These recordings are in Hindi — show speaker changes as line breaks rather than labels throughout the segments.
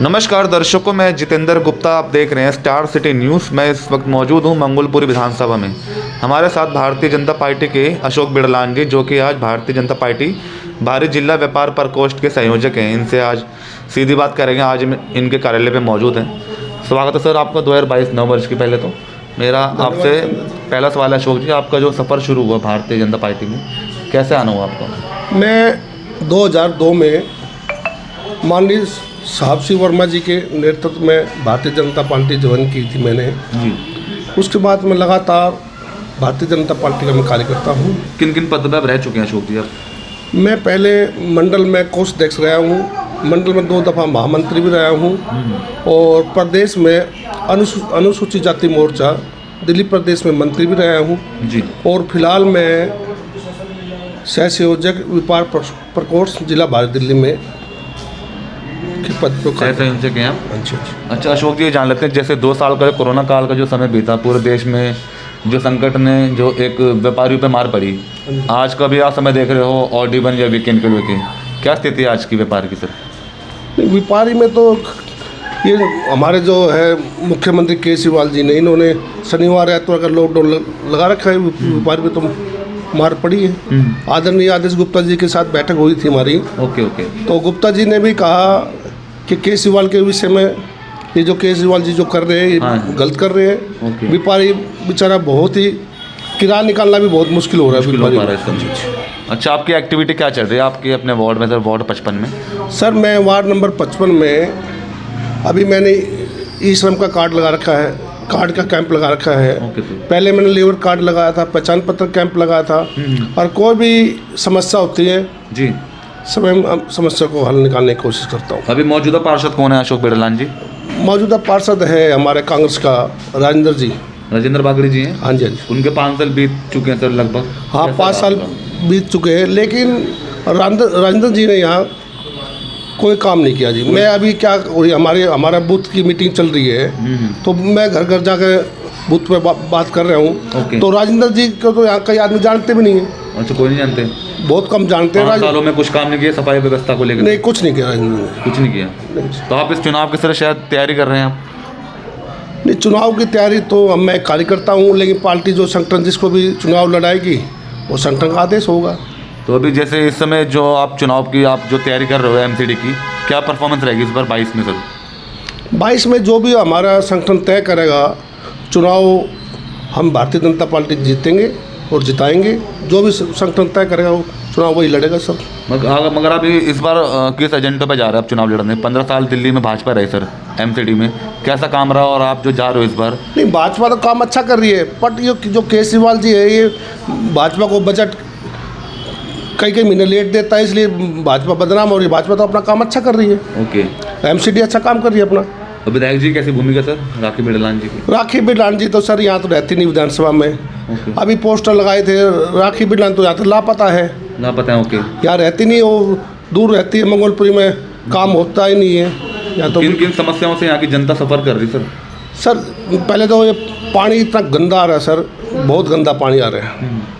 नमस्कार दर्शकों, मैं जितेंद्र गुप्ता। आप देख रहे हैं स्टार सिटी न्यूज़। मैं इस वक्त मौजूद हूं मंगोलपुरी विधानसभा में। हमारे साथ भारतीय जनता पार्टी के अशोक बिड़लान जी, जो कि आज भारतीय जनता पार्टी बारी जिला व्यापार प्रकोष्ठ के संयोजक हैं। इनसे आज सीधी बात करेंगे। आज इनके कार्यालय पे मौजूद हैं। स्वागत है सर आपका 2022 नव वर्ष की। पहले तो मेरा आपसे पहला सवाल है अशोक जी, आपका जो सफ़र शुरू हुआ भारतीय जनता पार्टी में, कैसे आना हुआ आपको?
मैं 2002 में माननीय साहब श्री वर्मा जी के नेतृत्व में भारतीय जनता पार्टी ज्वाइन की थी मैंने
जी।
उसके बाद मैं लगातार भारतीय जनता पार्टी का मैं कार्यकर्ता हूँ।
किन किन पद पर आप रह चुके हैं अशोक जी आप?
मैं पहले मंडल में कोषाध्यक्ष रहा हूँ, मंडल में 2 दफ़ा महामंत्री भी रहा हूँ और प्रदेश में अनुसूचित जाति मोर्चा दिल्ली प्रदेश में मंत्री भी रहा हूँ
जी।
और फिलहाल मैं सह संयोजक व्यापार प्रकोष्ठ जिला भारत दिल्ली में पद पर
संयोजक हैं आप?
अच्छा।
अच्छा अशोक जी, ये जान लेते हैं, जैसे 2 साल का कोरोना काल का जो समय बीता, पूरे देश में जो संकट ने जो एक व्यापारियों पे मार पड़ी, आज का भी आप समय देख रहे हो ऑड इवन या वीकेंड के लेके, क्या स्थिति है आज की व्यापार की सर?
व्यापारी में तो ये हमारे जो है मुख्यमंत्री केजरीवाल जी ने, इन्होंने शनिवार एतवार का लॉकडाउन लगा रखा है। व्यापारी में तो मार पड़ी है। आदरणीय आदेश गुप्ता जी के साथ बैठक हुई थी हमारी।
ओके।
तो गुप्ता जी ने भी कहा कि केजरीवाल के विषय में, ये जो केजरीवाल जी जो कर रहे हैं ये गलत कर रहे हैं। व्यापारी बेचारा बहुत ही किराया निकालना भी बहुत मुश्किल हो रहा है।
अच्छा, आपकी एक्टिविटी क्या चल रही है आपके अपने वार्ड में सर, वार्ड 55 में?
सर मैं वार्ड नंबर 55 में अभी मैंने ई श्रम का कार्ड लगा रखा है, कार्ड का कैंप लगा रखा है। पहले मैंने लेबर कार्ड लगाया था, पहचान पत्र कैंप लगाया था। और कोई भी समस्या होती है
जी,
समय समस्या को हल निकालने की कोशिश करता हूँ।
अभी मौजूदा पार्षद कौन है अशोक बिड़लान जी?
मौजूदा पार्षद है हमारे कांग्रेस का राजेंद्र
बागड़ी जी हैं।
हाँ जी।
उनके 5 साल बीत चुके हैं सर लगभग।
हाँ, 5 साल बीत चुके हैं, लेकिन राजेंद्र जी ने यहाँ कोई काम नहीं किया जी। मैं अभी क्या, हमारा बूथ की मीटिंग चल रही है तो मैं घर घर जाकर बूथ पे बात कर रहा हूँ। तो राजेंद्र जी को तो यहाँ कई आदमी जानते भी नहीं है।
अच्छा, कोई नहीं जानते?
बहुत कम जानते हैं।
5 सालों में कुछ काम नहीं किया सफाई व्यवस्था को लेकर?
नहीं, कुछ नहीं किया राजेंद्र ने,
कुछ नहीं किया। तो आप इस चुनाव की तरह शायद तैयारी कर रहे हैं आप?
नहीं, चुनाव की तैयारी तो अब मैं कार्यकर्ता हूँ, लेकिन पार्टी जो संगठन जिसको भी चुनाव लड़ाएगी वो संगठन का आदेश होगा।
तो अभी जैसे इस समय जो आप चुनाव की आप जो तैयारी कर रहे हो एमसीडी की, क्या परफॉर्मेंस रहेगी इस बार 22 में सर?
22 में जो भी हमारा संगठन तय करेगा चुनाव, हम भारतीय जनता पार्टी जीतेंगे और जिताएंगे। जो भी संगठन तय करेगा वो चुनाव वही लड़ेगा सर।
मगर आप इस बार किस एजेंडे पे जा रहे हैं आप चुनाव लड़ने? 15 साल दिल्ली में भाजपा रहे सर, एमसीडी में कैसा काम रहा और आप जो जा रहे हो इस बार?
नहीं, भाजपा तो काम अच्छा कर रही है, बट ये जो केजरीवाल जी है ये भाजपा को बजट कई महीने लेट देता है, इसलिए भाजपा बदनाम हो रही है। भाजपा तो अपना काम अच्छा कर रही है।
ओके।
एमसीडी अच्छा काम कर रही है अपना।
विधायक जी कैसी भूमिका सर राखी बिड़लान जी की?
राखी बिड़लान जी तो सर यहाँ तो रहती नहीं विधानसभा में। अभी पोस्टर लगाए थे, राखी बिड़लान तो यहाँ तो लापता है।
ओके।
यहाँ रहती नहीं, वो दूर रहती है, मंगोलपुरी में काम होता ही नहीं है यहाँ तो।
किन समस्याओं से यहाँ की जनता सफ़र कर रही सर?
सर पहले तो ये पानी इतना गंदा आ रहा है सर, बहुत गंदा पानी आ रहा है।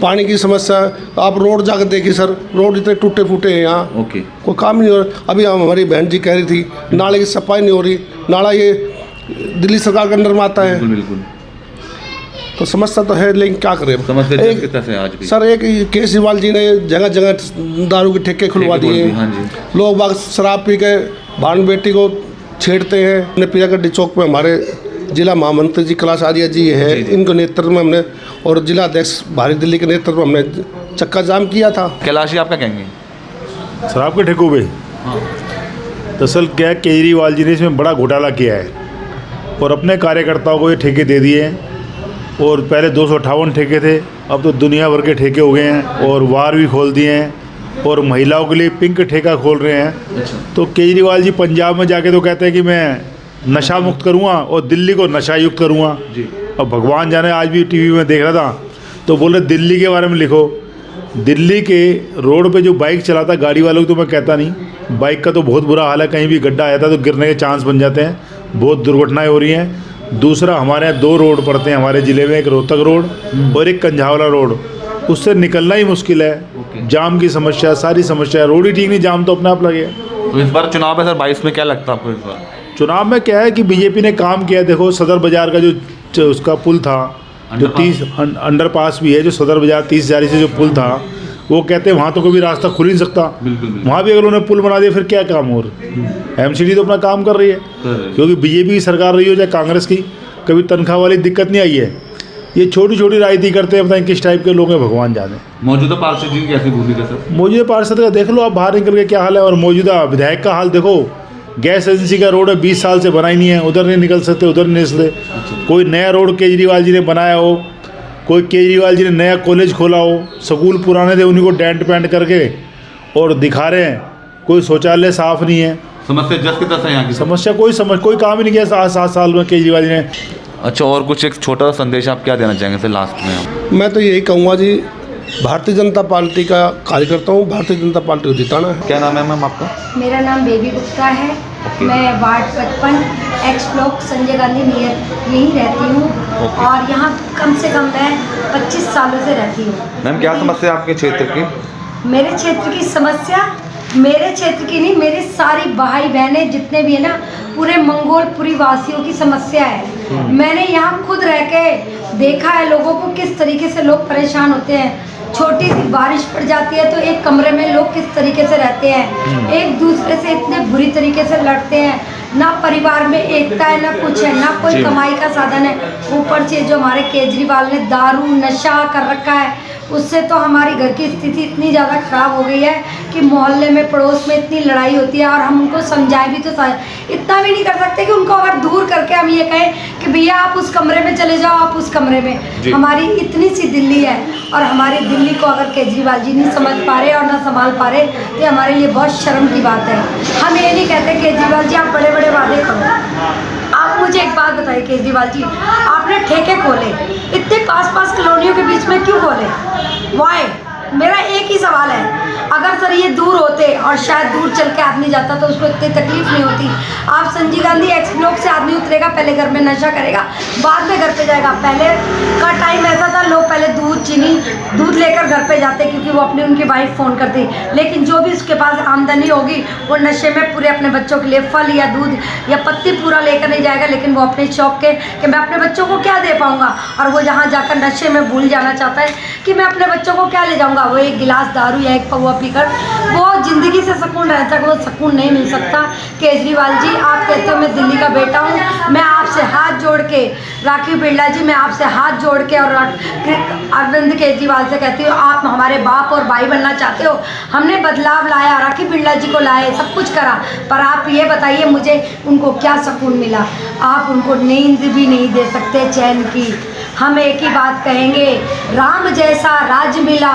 पानी की समस्या, आप रोड जाकर देखिए सर, रोड इतने टूटे फूटे हैं यहाँ।
ओके।
कोई काम नहीं हो रहा। अभी हमारी बहन जी कह रही थी नाले की सफाई नहीं हो रही। नाला ये दिल्ली सरकार के अंडर में आता है।
बिल्कुल।
तो समस्या तो है, लेकिन क्या करें।
समस्या आज भी
सर, एक केजरीवाल जी ने जगह जगह दारू के ठेके खुलवा दिए।
हाँ जी।
लोग बाग शराब पी के बहन बेटी को छेड़ते हैं। अपने पियागढ़ी चौक पे हमारे जिला महामंत्री जी कैलाश आर्य जी है, इनके नेतृत्व में हमने और जिला अध्यक्ष भारत दिल्ली के नेतृत्व में हमने चक्का जाम किया था।
कैलाश जी आप क्या कहेंगे?
शराब के ठेकों पे दरअसल क्या, केजरीवाल जी ने इसमें बड़ा घोटाला किया है और अपने कार्यकर्ताओं को ये ठेके दे दिए हैं। और पहले 258 ठेके थे, अब तो दुनिया भर के ठेके हो गए हैं और वार भी खोल दिए हैं और महिलाओं के लिए पिंक ठेका खोल रहे हैं। तो केजरीवाल जी पंजाब में जाके तो कहते हैं कि मैं नशा मुक्त करूँगा और दिल्ली को नशा युक्त करूँगा जी। और भगवान जाने, आज भी टीवी में देख रहा था तो बोल रहे दिल्ली के बारे में लिखो। दिल्ली के रोड पे जो बाइक चलाता गाड़ी वालों को तो मैं कहता नहीं, बाइक का तो बहुत बुरा हाल है। कहीं भी गड्ढा आया था तो गिरने के चांस बन जाते हैं, बहुत दुर्घटनाएं हो रही हैं। दूसरा, हमारे यहाँ 2 रोड पड़ते हैं हमारे ज़िले में, एक रोहतक रोड और एक कंझावला रोड। उससे निकलना ही मुश्किल है। जाम की समस्या, सारी समस्या, रोड ही ठीक नहीं, जाम तो अपने आप लगे।
तो इस बार चुनाव है सर 22 में, क्या लगता है आपको इस बार?
चुनाव में क्या है कि बीजेपी ने काम किया। देखो सदर बाज़ार का जो उसका पुल था, जो 30 अंडरपास भी है, जो सदर बाज़ार 30 जारी से जो पुल था, वो कहते हैं वहाँ तो कभी रास्ता खुल ही नहीं सकता। वहाँ भी अगर उन्होंने पुल बना दिया फिर क्या काम। और एमसीडी तो अपना काम कर रही है, क्योंकि बीजेपी की सरकार रही हो चाहे कांग्रेस की, कभी तनख्वाह वाली दिक्कत नहीं आई है। ये छोटी छोटी राजनीति करते हैं, बताएं किस टाइप के लोग हैं, भगवान जाने।
मौजूदा पार्षद जी की कैसी भूमिका सर?
मौजूदा पार्षद का देख लो आप बाहर निकल के क्या हाल है, और मौजूदा विधायक का हाल देखो। गैस एजेंसी का रोड है 20 साल से बना ही नहीं है, उधर नहीं निकल सकते, उधर नहीं निकलते। कोई नया रोड केजरीवाल जी ने बनाया हो, कोई केजरीवाल जी ने नया कॉलेज खोला हो, स्कूल पुराने थे उन्हीं को डेंट पेंट करके और दिखा रहे हैं। कोई शौचालय साफ़ नहीं है।
समस्या जस की तस है यहाँ की।
समस्या कोई काम ही नहीं किया 7 साल में केजरीवाल जी ने।
अच्छा, और कुछ एक छोटा सा संदेश आप क्या देना चाहेंगे सर लास्ट में आप?
मैं तो यही कहूँगा जी, भारतीय जनता पार्टी का कार्यकर्ता हूँ, भारतीय जनता पार्टी को जिताना है।
क्या नाम है मैम आपका?
मेरा नाम बेबी गुप्ता है। मैं ward 55 x block Sanjay Gandhi near यहीं रहती हूँ और यहाँ कम से कम मैं 25 सालों से रहती हूँ।
मैम क्या समस्या है आपके क्षेत्र की?
मेरे क्षेत्र की समस्या, मेरे क्षेत्र की नहीं, मेरे सारी भाई बहनें जितने भी है ना, पूरे मंगोलपुरी वासियों की समस्या है। मैंने यहाँ खुद रह के देखा है लोगों को, किस तरीके से लोग परेशान होते हैं। छोटी सी बारिश पड़ जाती है तो एक कमरे में लोग किस तरीके से रहते हैं, एक दूसरे से इतने बुरी तरीके से लड़ते हैं। ना परिवार में एकता है, ना कुछ है, ना कोई कमाई का साधन है। ऊपर से जो हमारे केजरीवाल ने दारू नशा कर रखा है, उससे तो हमारी घर की स्थिति इतनी ज़्यादा ख़राब हो गई है कि मोहल्ले में पड़ोस में इतनी लड़ाई होती है। और हम उनको समझाए भी तो इतना भी नहीं कर सकते कि उनको अगर दूर करके हम ये कहें कि भैया आप उस कमरे में चले जाओ, आप उस कमरे में। हमारी इतनी सी दिल्ली है और हमारी दिल्ली को अगर केजरीवाल जी नहीं समझ पा रहे और ना संभाल पा रहे तो हमारे लिए बहुत शर्म की बात है। हम ये नहीं कहते केजरीवाल जी आप बड़े बड़े वादे करो। आप मुझे एक बात बताइए केजरीवाल जी, आपने ठेके खोले, इतने पास कॉलोनियों के बीच में क्यों खोले? वाई? मेरा एक ही सवाल है, अगर सर ये दूर होते और शायद दूर चल के आदमी जाता तो उसको इतनी तकलीफ नहीं होती। आप संजय गांधी एक्स ब्लॉक से आदमी उतरेगा, पहले घर में नशा करेगा, बाद में घर पे जाएगा। पहले का टाइम ऐसा था, लोग पहले दूध चीनी दूध लेकर घर पे जाते क्योंकि वो अपनी उनकी वाइफ फ़ोन करती। लेकिन जो भी उसके पास आमदनी होगी वो नशे में पूरे अपने बच्चों के लिए फल या दूध या पत्ती पूरा लेकर नहीं जाएगा, लेकिन वो अपने शौक के कि मैं अपने बच्चों को क्या दे पाऊँगा। और वो जहाँ जाकर नशे में भूल जाना चाहता है कि मैं अपने बच्चों को क्या ले जाऊँगा। वो एक गिलास दारू या एक पौवा पीकर वो ज़िंदगी से सुकून रहता है, वो सुकून नहीं मिल सकता। केजरीवाल जी आप कहते हो मैं दिल्ली का बेटा हूँ, मैं आपसे हाथ जोड़ के, राखी बिरला जी मैं आपसे हाथ जोड़ के और अरविंद केजरीवाल से कहती हूँ आप हमारे बाप और भाई बनना चाहते हो। हमने बदलाव लाया, राखी बिरला जी को लाए, सब कुछ करा, पर आप ये बताइए मुझे उनको क्या सुकून मिला? आप उनको नींद भी नहीं दे सकते चैन की। हम एक ही बात कहेंगे, राम जैसा राज मिला,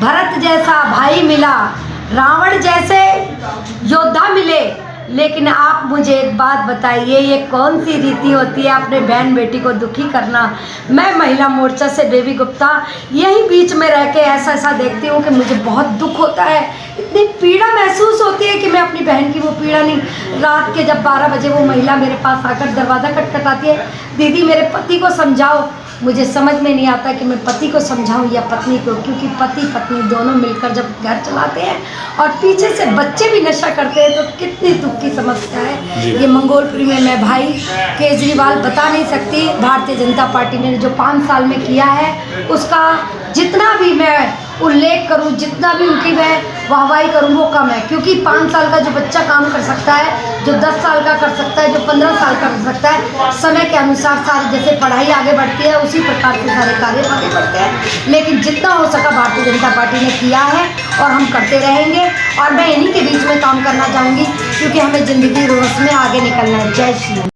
भरत जैसा भाई मिला, रावण जैसे योद्धा मिले, लेकिन आप मुझे एक बात बताइए ये कौन सी रीति होती है अपने बहन बेटी को दुखी करना? मैं महिला मोर्चा से बेबी गुप्ता यही बीच में रह के ऐसा देखती हूँ कि मुझे बहुत दुख होता है, इतनी पीड़ा महसूस होती है कि मैं अपनी बहन की वो पीड़ा नहीं। रात के जब 12 बजे वो महिला मेरे पास आकर दरवाज़ा खटखटाती है, दीदी मेरे पति को समझाओ। मुझे समझ में नहीं आता कि मैं पति को समझाऊं या पत्नी को, क्योंकि पति पत्नी दोनों मिलकर जब घर चलाते हैं और पीछे से बच्चे भी नशा करते हैं तो कितनी दुख की समस्या है। ये मंगोलपुरी में मैं भाई केजरीवाल बता नहीं सकती। भारतीय जनता पार्टी ने जो 5 साल में किया है उसका जितना भी मैं उल्लेख करूं, जितना भी उनकी मैं वाहवाही करूं वो कम है, क्योंकि 5 साल का जो बच्चा काम कर सकता है, जो 10 साल का कर सकता है, जो 15 साल का कर सकता है, समय के अनुसार सारी जैसे पढ़ाई आगे बढ़ती है उसी प्रकार से सारे कार्य आगे बढ़ते हैं। लेकिन जितना हो सका भारतीय जनता पार्टी ने किया है और हम करते रहेंगे और मैं इन्हीं के बीच में काम करना चाहूँगी, क्योंकि हमें ज़िंदगी रोज में आगे निकलना है। जय श्री राम।